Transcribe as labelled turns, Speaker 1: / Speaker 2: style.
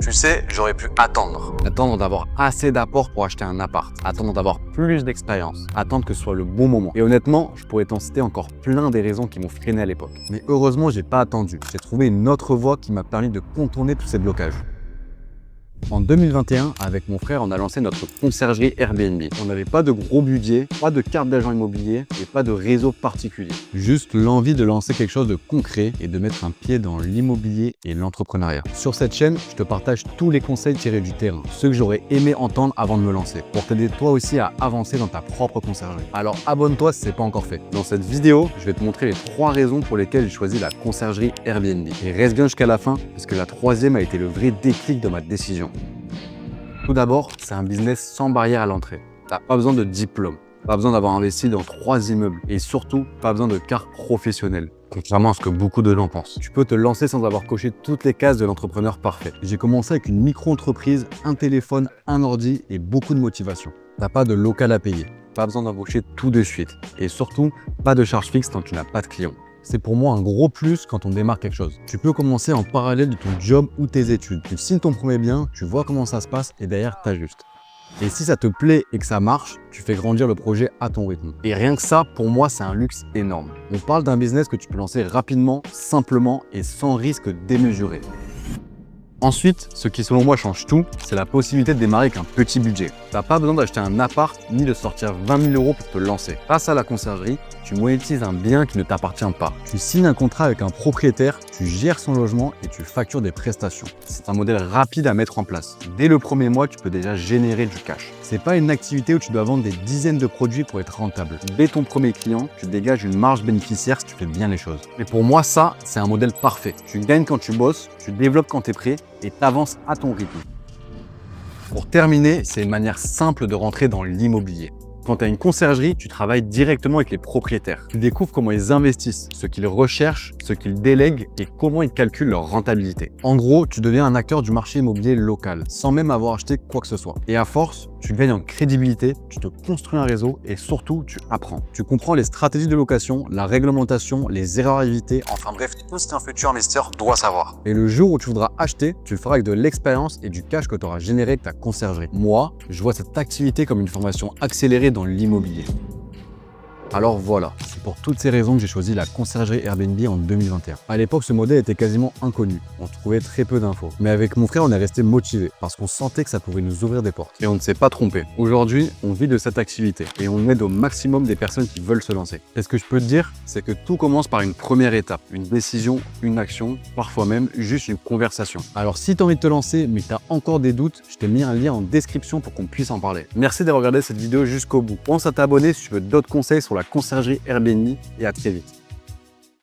Speaker 1: Tu sais, j'aurais pu attendre. Attendre d'avoir assez d'apport pour acheter un appart. Attendre d'avoir plus d'expérience. Attendre que ce soit le bon moment. Et honnêtement, je pourrais t'en citer encore plein des raisons qui m'ont freiné à l'époque. Mais heureusement, j'ai pas attendu. J'ai trouvé une autre voie qui m'a permis de contourner tous ces blocages. En 2021, avec mon frère, on a lancé notre conciergerie Airbnb. On n'avait pas de gros budget, pas de carte d'agent immobilier et pas de réseau particulier. Juste l'envie de lancer quelque chose de concret et de mettre un pied dans l'immobilier et l'entrepreneuriat. Sur cette chaîne, je te partage tous les conseils tirés du terrain, ceux que j'aurais aimé entendre avant de me lancer, pour t'aider toi aussi à avancer dans ta propre conciergerie. Alors abonne-toi si ce n'est pas encore fait. Dans cette vidéo, je vais te montrer les 3 raisons pour lesquelles j'ai choisi la conciergerie Airbnb. Et reste bien jusqu'à la fin, parce que la 3e a été le vrai déclic de ma décision. Tout d'abord, c'est un business sans barrière à l'entrée. Tu n'as pas besoin de diplôme, pas besoin d'avoir investi dans 3 immeubles et surtout, pas besoin de carte professionnelle, contrairement à ce que beaucoup de gens pensent. Tu peux te lancer sans avoir coché toutes les cases de l'entrepreneur parfait. J'ai commencé avec une micro-entreprise, un téléphone, un ordi et beaucoup de motivation. Tu n'as pas de local à payer, pas besoin d'embaucher tout de suite et surtout, pas de charge fixe tant que tu n'as pas de clients. C'est pour moi un gros plus quand on démarre quelque chose. Tu peux commencer en parallèle de ton job ou tes études. Tu signes ton premier bien, tu vois comment ça se passe et derrière, t'ajustes. Et si ça te plaît et que ça marche, tu fais grandir le projet à ton rythme. Et rien que ça, pour moi, c'est un luxe énorme. On parle d'un business que tu peux lancer rapidement, simplement et sans risque démesuré. Ensuite, ce qui selon moi change tout, c'est la possibilité de démarrer avec un petit budget. Tu n'as pas besoin d'acheter un appart ni de sortir 20 000 € pour te lancer. Grâce à la conciergerie, tu monétises un bien qui ne t'appartient pas. Tu signes un contrat avec un propriétaire, tu gères son logement et tu factures des prestations. C'est un modèle rapide à mettre en place. Dès le premier mois, tu peux déjà générer du cash. C'est pas une activité où tu dois vendre des dizaines de produits pour être rentable. Dès ton premier client, tu dégages une marge bénéficiaire si tu fais bien les choses. Mais pour moi, ça, c'est un modèle parfait. Tu gagnes quand tu bosses, tu développes quand tu es prêt et tu avances à ton rythme. Pour terminer, c'est une manière simple de rentrer dans l'immobilier. Quand tu as une conciergerie, tu travailles directement avec les propriétaires. Tu découvres comment ils investissent, ce qu'ils recherchent, ce qu'ils délèguent et comment ils calculent leur rentabilité. En gros, tu deviens un acteur du marché immobilier local, sans même avoir acheté quoi que ce soit. Et à force, tu gagnes en crédibilité, tu te construis un réseau et surtout, tu apprends. Tu comprends les stratégies de location, la réglementation, les erreurs à éviter, enfin bref, tout ce qu'un futur investisseur doit savoir. Et le jour où tu voudras acheter, tu le feras avec de l'expérience et du cash que tu auras généré avec ta conciergerie. Moi, je vois cette activité comme une formation accélérée dans l'immobilier. Alors voilà, c'est pour toutes ces raisons que j'ai choisi la conciergerie Airbnb en 2021. À l'époque, ce modèle était quasiment inconnu. On trouvait très peu d'infos. Mais avec mon frère, on est resté motivés parce qu'on sentait que ça pouvait nous ouvrir des portes. Et on ne s'est pas trompé. Aujourd'hui, on vit de cette activité et on aide au maximum des personnes qui veulent se lancer. Et ce que je peux te dire, c'est que tout commence par une première étape, une décision, une action, parfois même juste une conversation. Alors si tu as envie de te lancer mais que tu as encore des doutes, je t'ai mis un lien en description pour qu'on puisse en parler. Merci d'avoir regardé cette vidéo jusqu'au bout. Pense à t'abonner si tu veux d'autres conseils sur la conciergerie Airbnb et à très vite.